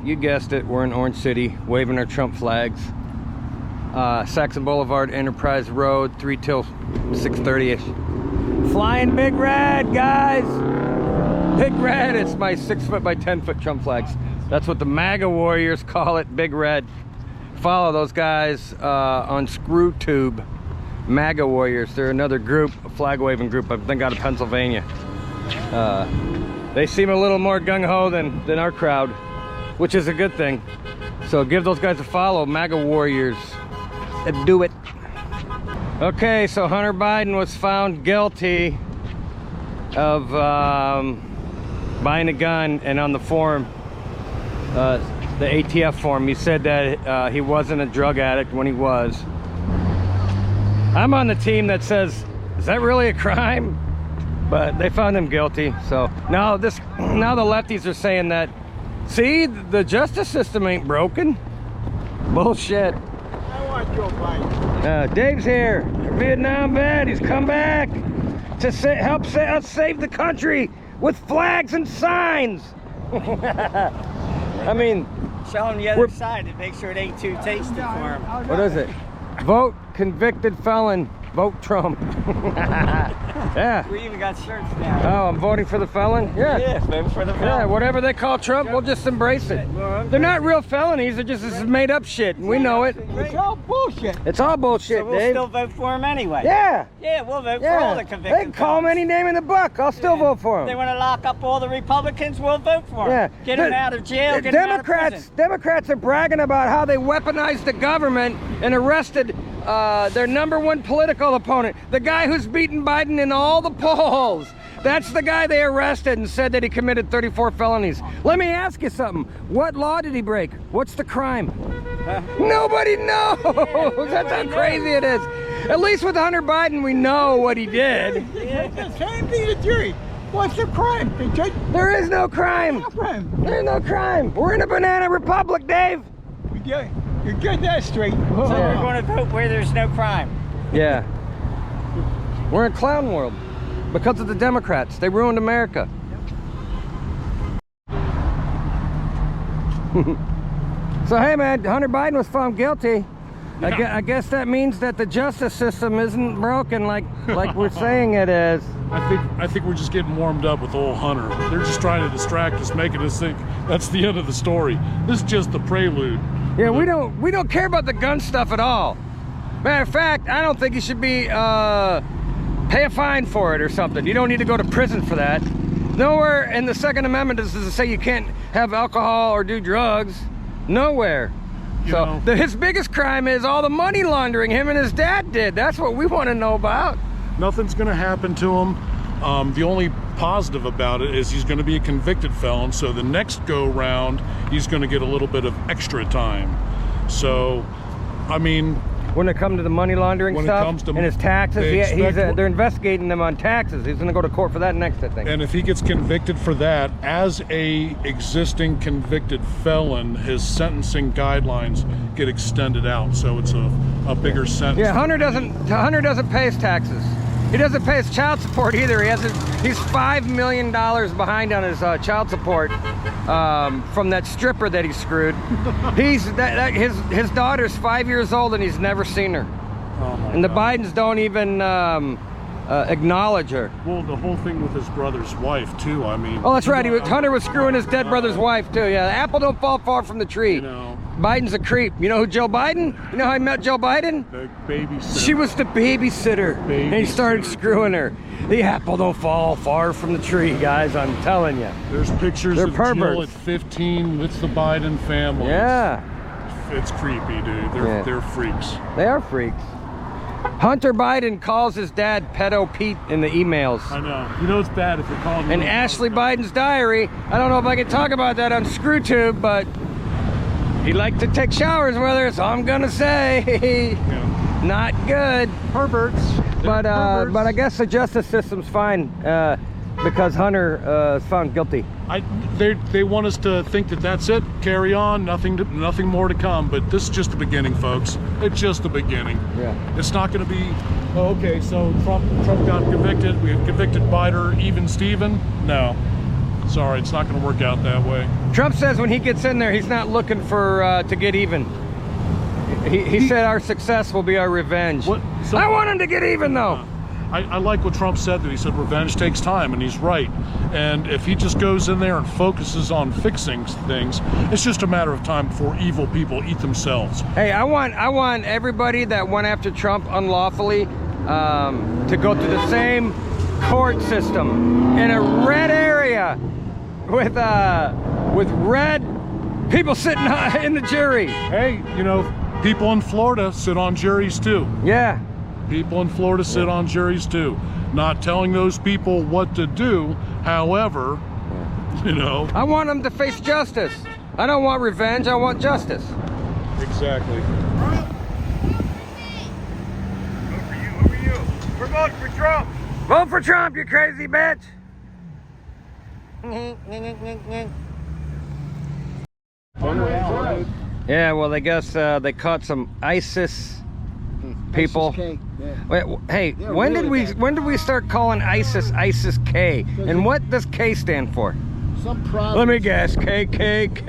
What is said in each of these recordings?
you guessed it, we're in Orange City, waving our Trump flags. Saxon Boulevard, Enterprise Road, 3 till 6:30ish. Flying Big Red, guys! Big Red, it's my 6 foot by 10 foot Trump flags. That's what the MAGA warriors call it, Big Red. Follow those guys on ScrewTube. MAGA warriors, they're another group, a flag waving group, I think out of Pennsylvania. They seem a little more gung-ho than our crowd, which is a good thing. So give those guys a follow, MAGA warriors. Do it. Okay, so Hunter Biden was found guilty of buying a gun, and on the form, the ATF form, he said that he wasn't a drug addict when he was. I'm on the team that says, is that really a crime? But they found him guilty. So now the lefties are saying that, see, the justice system ain't broken. Bullshit. I want Joe Biden. Dave's here, a Vietnam vet. He's come back to help us save the country with flags and signs. I mean, Show him the other side and make sure it ain't too tasty for him. What is it? Vote convicted felon. Vote Trump. Yeah. We even got shirts now. Oh, I'm voting for the felon? Yeah. Yeah, vote for the felon. Yeah, whatever they call Trump, we'll just embrace it. They're not real felonies, they're just this made up shit, and we know it. It's all bullshit. It's all bullshit, So we'll Dave. still vote for him anyway. Yeah. Yeah, we'll vote for all the convicted They can call him felons. any name in the book. I'll still vote for They him. want to lock up all the Republicans, we'll vote for them. Yeah. Get them out of jail, get them out of prison. Democrats are bragging about how they weaponized the government and arrested their #1 political opponent, the guy who's beaten Biden in all the polls. That's the guy they arrested and said that he committed 34 felonies. Let me ask you something. What law did he break? What's the crime? Nobody knows. That's how crazy it is. At least with Hunter Biden, we know what he did. The same thing to the jury. What's the crime? The judge. There is no crime. There's no crime. We're in a banana republic, Dave. You get that straight. So we're going to vote where there's no crime. Yeah. We're in clown world because of the Democrats. They ruined America. So hey man, Hunter Biden was found guilty. Yeah. I guess that means that the justice system isn't broken like we're saying it is. I think we're just getting warmed up with old Hunter. They're just trying to distract us, making us think that's the end of the story. This is just the prelude. Yeah, we don't care about the gun stuff at all. Matter of fact, I don't think you should be pay a fine for it or something. You don't need to go to prison for that. Nowhere in the Second Amendment does it say you can't have alcohol or do drugs. Nowhere. So his biggest crime is all the money laundering him and his dad did. That's what we want to know about. Nothing's going to happen to him. The only positive about it is he's going to be a convicted felon, so the next go round he's going to get a little bit of extra time. So I mean, when it comes to the money laundering when stuff it comes to, and his taxes, they're investigating them on taxes. He's going to go to court for that next, I think. And if he gets convicted for that, as a existing convicted felon, his sentencing guidelines get extended out, so it's a bigger sentence. Yeah, Hunter doesn't pay his taxes. He doesn't pay his child support either. He's $5 million behind on his child support from that stripper that he screwed. His daughter's 5 years old and he's never seen her. Oh my and the God. Bidens don't even acknowledge her. Well, the whole thing with his brother's wife too. I mean. Oh, that's right. Hunter was screwing his dead brother's wife too. Yeah, the apple don't fall far from the tree. You know. Biden's a creep. You know who Joe Biden? You know how he met Joe Biden? The babysitter. She was the babysitter. And he started screwing her. The apple don't fall far from the tree, guys. I'm telling you. There's pictures They're of Jill perverts. at 15 with the Biden family. Yeah. It's creepy, dude. They're freaks. They are freaks. Hunter Biden calls his dad Pedo Pete in the emails. I know. You know it's bad if you're calling him. And Ashley Biden's diary, I don't know if I can talk about that on ScrewTube, but he liked to take showers with her, so I'm gonna say not good. Perverts. But I guess the justice system's fine because Hunter is found guilty. They want us to think that that's it. Carry on. Nothing more to come. But this is just the beginning, folks. It's just the beginning. Yeah. It's not going to be. Oh, okay. So Trump got convicted. We have convicted Biden, even Steven. No. Sorry, it's not going to work out that way. Trump says when he gets in there, he's not looking for to get even. He said our success will be our revenge. I want him to get even, though. I like what Trump said, that he said revenge takes time, and he's right. And if he just goes in there and focuses on fixing things, it's just a matter of time before evil people eat themselves. Hey, I want everybody that went after Trump unlawfully to go through the same court system in a red area with red people sitting in the jury. Hey, you know, people in Florida sit on juries too. Yeah. People in Florida sit on juries too. Not telling those people what to do, however, you know. I want them to face justice. I don't want revenge, I want justice. Exactly. Over you. We're voting for Trump. Vote for Trump, you crazy bitch. Yeah, well, I guess they caught some ISIS people. Wait, hey, Yeah, when really did we start calling ISIS K? And what does K stand for? Some province. Let me guess, KKK.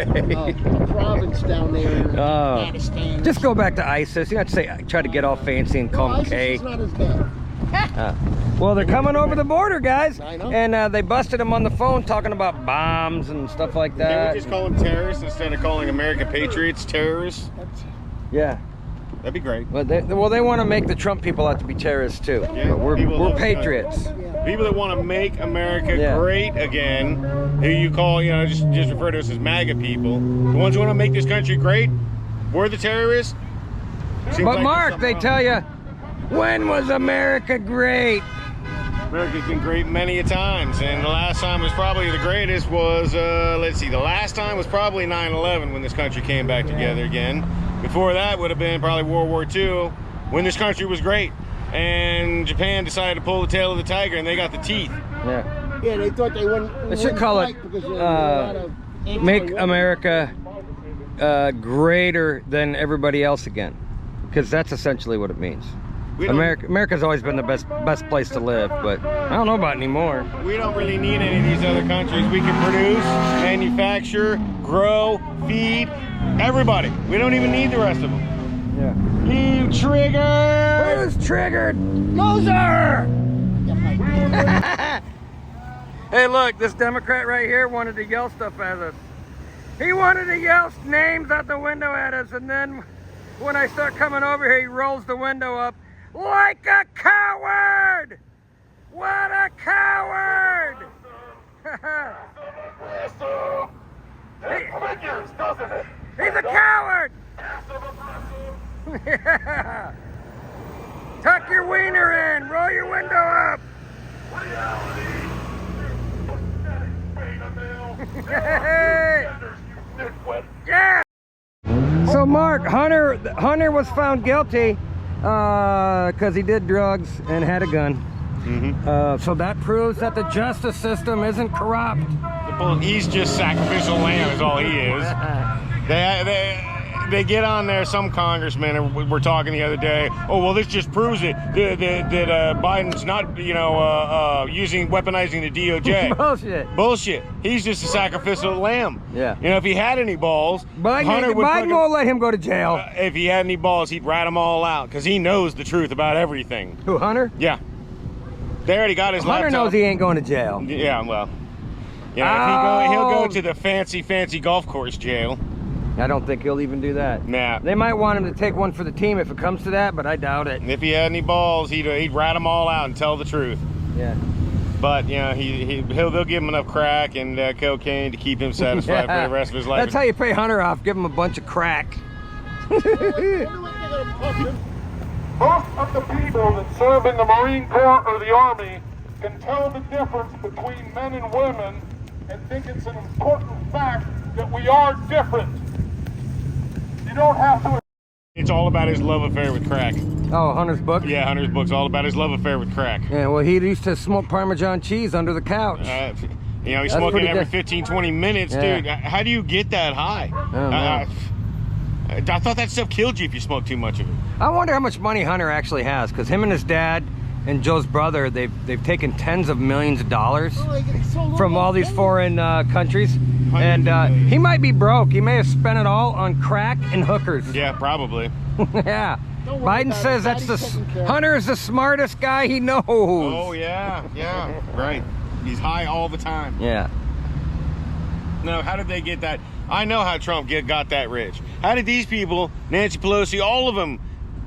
A province down there in Pakistan. Just go back to ISIS. You have to say, try to get all fancy and call them ISIS K. is not as bad. Well, they're coming over the border, guys. I know. And they busted him on the phone talking about bombs and stuff like Can that. we just call them terrorists instead of calling American patriots terrorists? Yeah. That'd be great. But they want to make the Trump people out to be terrorists too. Yeah, But we're people love patriots. People that want to make America Yeah. great again, who you call, you know, just refer to us as MAGA people. The ones who want to make this country great, we're the terrorists. Seems But like Mark, they there's tell you, when was America great? America's been great many a times, and the last time was probably the greatest was, let's see, the last time was probably 9/11 when this country came back together again. Before that would have been probably World War II, when this country was great. And Japan decided to pull the tail of the tiger, and they got the teeth. Yeah. Yeah, they thought they wouldn't. They should call it Make America greater than everybody else again, because that's essentially what it means. America's always been the best place to live, but I don't know about anymore. We don't really need any of these other countries. We can produce, manufacture, grow, feed everybody. We don't even need the rest of them. Yeah. You trigger! Who's triggered? Loser! Hey, look, this Democrat right here wanted to yell stuff at us. He wanted to yell names out the window at us, and then when I start coming over here, he rolls the window up like a coward! What a coward! He's a coward! Yeah. Tuck your wiener in, roll your window up. Yeah. So Mark, Hunter was found guilty because he did drugs and had a gun. So that proves that the justice system isn't corrupt. He's just sacrificial lamb is all he is. They get on there, some congressmen were talking the other day, oh, well, this just proves it, that Biden's not, you know, weaponizing the DOJ. Bullshit. He's just a sacrificial lamb. Yeah. You know, if he had any balls, Biden won't let him go to jail. If he had any balls, he'd rat them all out, because he knows the truth about everything. Who, Hunter? Yeah. They already got his Hunter laptop. knows he ain't going to jail. Yeah, well. Yeah, he'll go to the fancy golf course jail. I don't think he'll even do that. Nah. They might want him to take one for the team if it comes to that, but I doubt it. If he had any balls, he'd rat them all out and tell the truth. Yeah. But you know, they'll give him enough crack and cocaine to keep him satisfied for the rest of his life. That's how you pay Hunter off. Give him a bunch of crack. Most of the people that serve in the Marine Corps or the Army can tell the difference between men and women and think it's an important fact that we are different. You don't have to. It's all about his love affair with crack. Oh, Hunter's book? Yeah, Hunter's book's all about his love affair with crack. Yeah, well, he used to smoke Parmesan cheese under the couch. You know, he's That's smoking pretty every good. 15, 20 minutes, Yeah. dude. How do you get that high? I don't know. I thought that stuff killed you if you smoked too much of it. I wonder how much money Hunter actually has, because him and his dad and Joe's brother, they've taken tens of millions of dollars from all these foreign countries, and he might be broke. He may have spent it all on crack and hookers. Yeah, probably. Yeah. Don't worry Biden about says it. that's Daddy's taking care of it. Hunter is the smartest guy he knows. Oh yeah, yeah, right. He's high all the time. Yeah. No, how did they get that? I know how Trump got that rich. How did these people, Nancy Pelosi, all of them,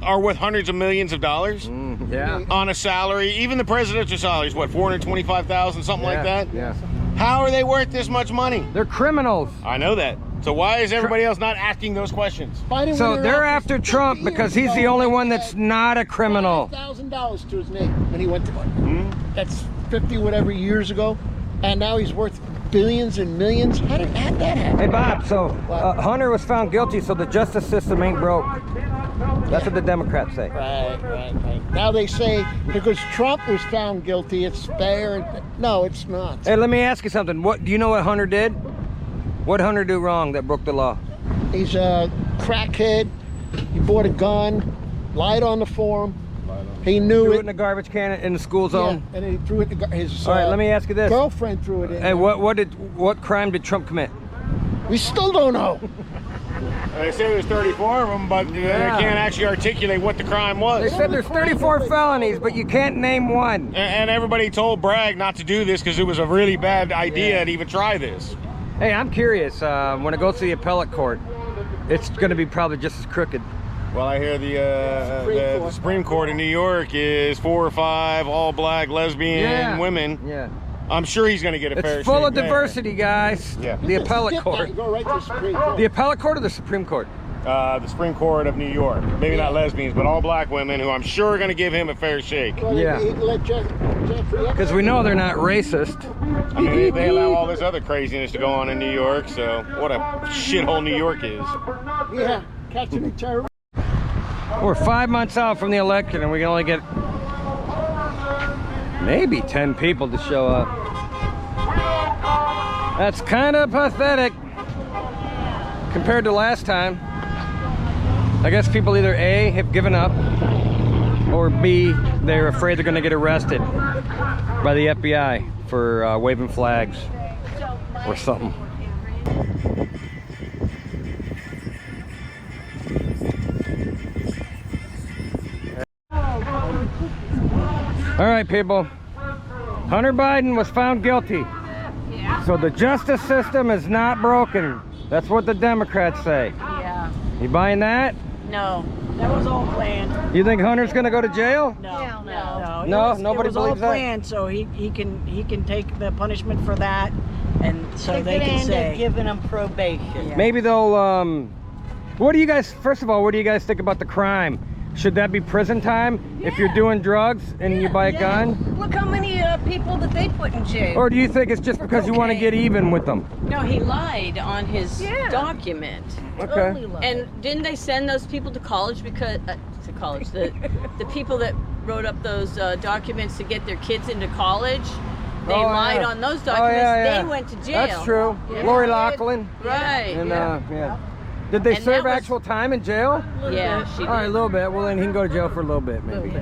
are worth hundreds of millions of dollars Yeah. on a salary? Even the presidential salary is what, 425,000, something like that? Yeah. How are they worth this much money? They're criminals. I know that. So why is everybody else not asking those questions? Biden So went they're around after for Trump 50 because years he's the ago only and one had that's not a criminal. $5,000 to his name when he went to That's 50 whatever years ago, and now he's worth billions and millions. How did that happen? Hey Bob, so Hunter was found guilty, so the justice system ain't broke. That's what the Democrats say. Right. Now they say because Trump was found guilty, it's fair. No, it's not. Hey, let me ask you something. What do you know what Hunter did? What Hunter do wrong that broke the law? He's a crackhead. He bought a gun, lied on the form. He knew Threw it it. in the garbage can in the school Yeah, zone. and he threw it. His All right, let me ask you this. girlfriend threw it in. Hey, what crime did Trump commit? We still don't know. They say there's 34 of them, but they can't actually articulate what the crime They was. said there's 34 felonies, but you can't name one. And everybody told Bragg not to do this because it was a really bad idea to even try this. Hey, I'm curious. When it goes to the appellate court, it's going to be probably just as crooked. Well, I hear the Supreme Court in New York is 4 or 5 all black lesbian women. Yeah. I'm sure he's going to get a fair It's full shake of there. diversity, guys. Yeah. The appellate Skip court. that, you go right to the Supreme Court. The appellate court or the Supreme Court? The Supreme Court of New York. Maybe not lesbians, but all black women who I'm sure are going to give him a fair shake. Well, Yeah. he let Jeffrey Because we know they're not racist. I mean, they allow all this other craziness to go on in New York, so what a shithole New York is. Yeah, catching a terrorist. We're 5 months out from the election and we can only get maybe 10 people to show up. That's kind of pathetic compared to last time. I guess people either A, have given up, or B, they're afraid they're going to get arrested by the FBI for waving flags or something. All right, people. Hunter Biden was found guilty. So the justice system is not broken. That's what the Democrats say. Yeah. You buying that? No. That was all planned. You think Hunter's gonna go to jail? No. No, It nobody was all believes that? planned, so he can take the punishment for that, and so they can say giving him probation. Yeah. Maybe they'll, what do you guys, first of all, what do you guys think about the crime? Should that be prison time if you're doing drugs and you buy a gun? Look how many people that they put in jail. Or do you think it's just because you want to get even with them? No, he lied on his Yeah. document. Okay. Totally lied. And didn't they send those people to college because to college? The people that wrote up those documents to get their kids into college, they Oh, lied yeah. on those Oh, documents. yeah. They went to jail. That's true. Yeah. Lori Loughlin. Right. And yeah. Did they And serve that was- actual time in jail? Yeah, she All right, a did. little bit. Well, then he can go to jail for a little bit, maybe.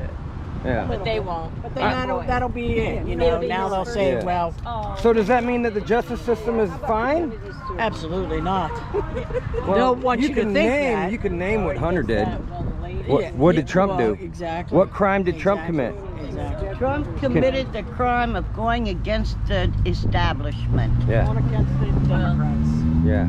Yeah. But they won't. But then that'll be it. You know, now they'll say, Yeah. well, So does that mean that the justice system is fine? absolutely not. Well, Don't want you to can think name, that. You can name what Hunter did. Yeah, What did Trump well, do? Exactly. What crime did Trump commit? Exactly. Trump committed the crime of going against the establishment. Yeah. Going against the Democrats. Yeah.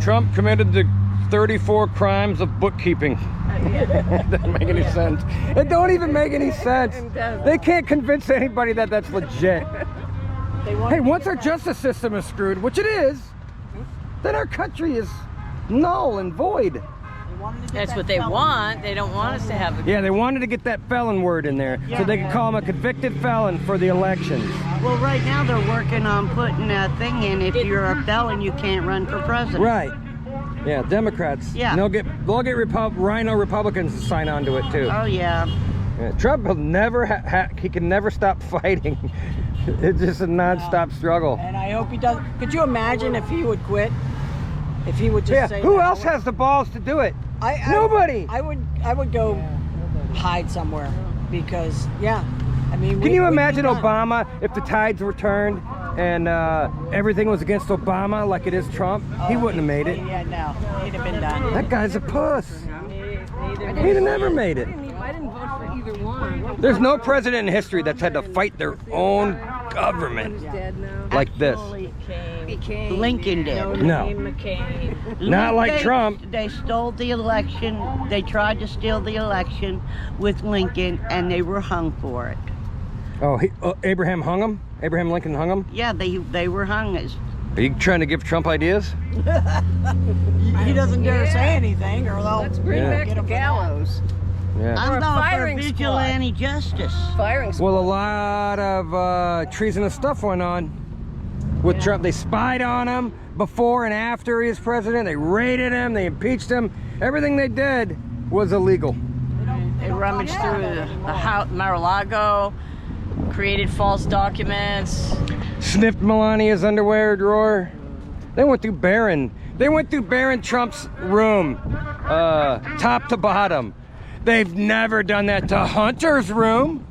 Trump committed the 34 crimes of bookkeeping. It doesn't make any sense. It don't even make any sense. They can't convince anybody that that's legit. Hey, once our justice system is screwed, which it is, then our country is null and void. That's what they want. They don't want us to have a Yeah, they wanted to get that felon word in there so they could call him a convicted felon for the elections. Well, right now they're working on putting a thing in. If you're a felon, you can't run for president. Right. Yeah, Democrats. Yeah. They'll get Rhino Republicans to sign on to it too. Oh yeah. Yeah, Trump will never he can never stop fighting. It's just a non-stop struggle. And I hope he does. Could you imagine if he would quit? If he would just Yeah, say who that? else has the balls to do it? I- Nobody. I would go hide somewhere. because yeah, I mean. Can you imagine we've been done. Obama if the tides were turned and everything was against Obama like it is Trump? He wouldn't have made it. Yeah, no, he'd have been done. That guy's a puss. He'd have never made it. I didn't vote for either one. There's no president in history that's had to fight their own government like this. Lincoln did. No. Not like They- Trump. They stole the election. They tried to steal the election with Lincoln, and they were hung for it. Oh, Abraham hung him? Abraham Lincoln hung him? Yeah, they were hung as. Are you trying to give Trump ideas? He doesn't dare say anything, or they'll Bring Yeah. back the gallows. Yeah. I'm a not for firing squad. vigilante justice. Firing squad. Well, a lot of treasonous stuff went on with Trump. They spied on him before and after he was president. They raided him. They impeached him. Everything they did was illegal. They rummaged through the house, Mar-a-Lago, created false documents. Sniffed Melania's underwear drawer. They went through Barron. They went through Barron Trump's room, top to bottom. They've never done that to Hunter's room,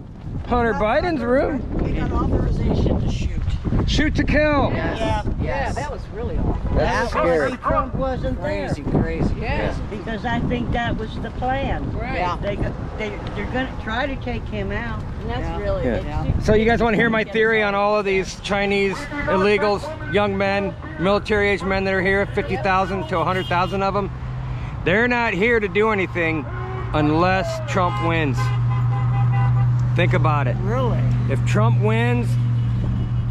Hunter Biden's room. He got authorization to shoot. Shoot to kill. Yeah, that was really awful. That's scary. Trump wasn't there. Crazy. Yeah. Because I think that was the plan. Right. Yeah. They're going to try to take him out. And that's Yeah. really Yeah. So you guys want to hear my theory on all of these Chinese illegals, young men, military-age men that are here, 50,000 to 100,000 of them? They're not here to do anything unless Trump wins. Think about it. Really? If Trump wins,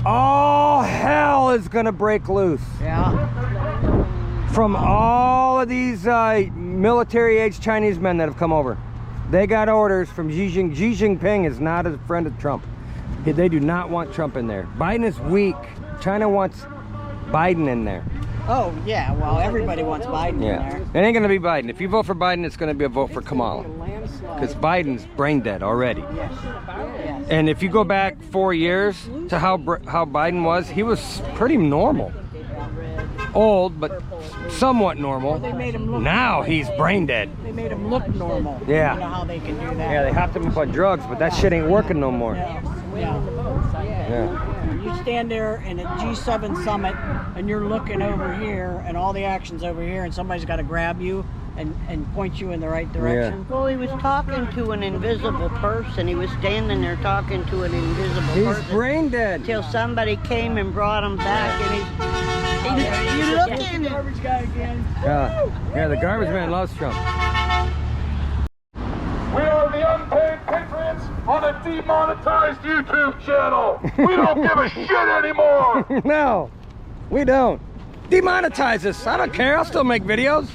all hell is gonna break loose Yeah. from all of these military-age Chinese men that have come over. They got orders from Xi Jinping. Xi Jinping is not a friend of Trump. They do not want Trump in there. Biden is weak. China wants Biden in there. Oh yeah. Well, everybody wants Biden in Yeah, there. it ain't gonna be Biden. If you vote for Biden, it's gonna be a vote for Kamala, because Biden's brain dead already. Yes. And if you go back 4 years to how Biden was, he was pretty normal. Old, but somewhat normal. They made him look. Now he's brain dead. They made him look normal. Yeah. You know how they can do that. Yeah, they hopped him up on drugs, but that shit ain't working no more. Yeah. Yeah. You stand there in a G7 summit and you're looking over here and all the action's over here and somebody's got to grab you and point you in the right direction. Well, he was talking to an invisible person. He was standing there talking to an invisible He's person. brain dead. Till somebody came and brought him back, and you look in it. Garbage guy again. Yeah, the garbage man loves Trump. We are the Unpaid Patriots on a demonetized YouTube channel. We don't give a shit anymore. No, we don't. Demonetize us. I don't care. I'll still make videos.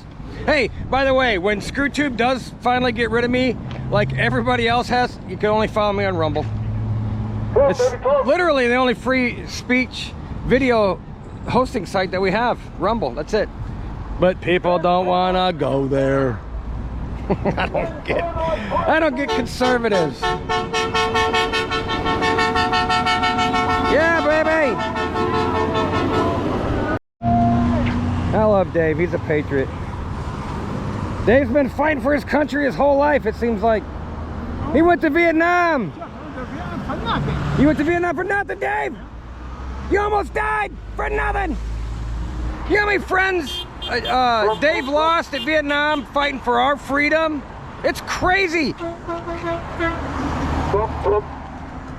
Hey, by the way, when ScrewTube does finally get rid of me, like everybody else has, you can only follow me on Rumble. It's literally the only free speech video hosting site that we have. Rumble, that's it. But people don't want to go there. I don't get conservatives. Yeah, baby. I love Dave. He's a patriot. Dave's been fighting for his country his whole life, it seems like. He went to Vietnam. You went to Vietnam for nothing, Dave? You almost died for nothing. You know how many friends Dave lost at Vietnam fighting for our freedom? It's crazy.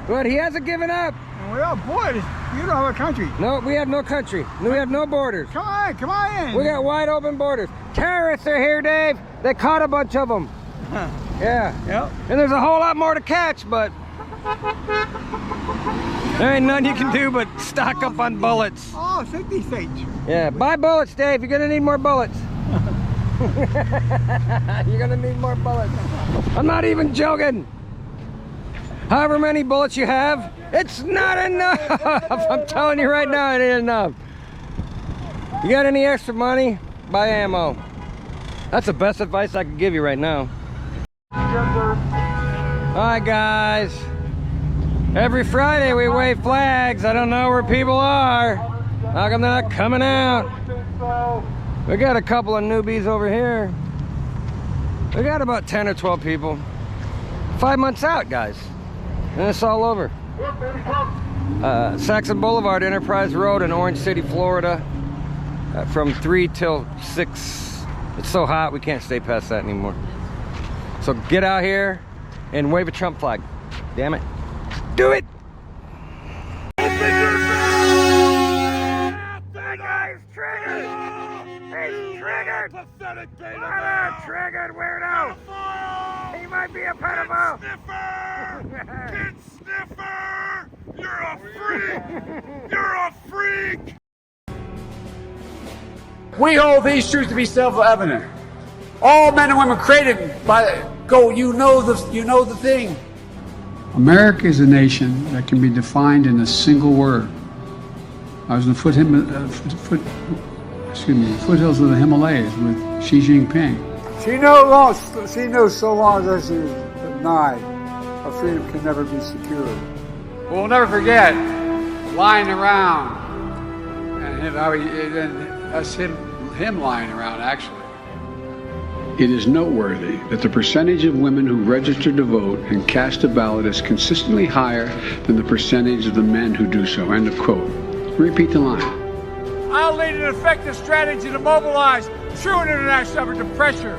But he hasn't given up. We are borders. You don't have a country. No, we have no country. We have no borders. Come on in. We got wide open borders. Terrorists are here, Dave. They caught a bunch of them. Yeah. Yep. And there's a whole lot more to catch, but there ain't nothing you can do but stock up on bullets. Oh, 50 states. Yeah, buy bullets, Dave. You're gonna need more bullets. You're gonna need more bullets. I'm not even joking. However many bullets you have, it's not enough. I'm telling you right now, it ain't enough. You got any extra money? Buy ammo. That's the best advice I can give you right now. Alright guys, every Friday we wave flags. I don't know where people are. How come they're not coming out? We got a couple of newbies over here. We got about 10 or 12 people. 5 months out, guys. And it's all over. Saxon Boulevard, Enterprise Road in Orange City, Florida. From 3 till 6. It's so hot we can't stay past that anymore. So get out here and wave a Trump flag. Damn it. Do it! That guy's triggered! He's triggered! Pathetic triggered weirdo! He might be a pedophile! Kid sniffer! You're a freak! You're a freak! We hold these truths to be self-evident. All men and women created by you know the thing. America is a nation that can be defined in a single word. I was in the foothills of the Himalayas with Xi Jinping. She knows so long as she is denied, our freedom can never be secured. We'll never forget lying around and him lying around actually. It is noteworthy that the percentage of women who register to vote and cast a ballot is consistently higher than the percentage of the men who do so. End of quote. Repeat the line. I'll lead an effective strategy to mobilize true international effort to pressure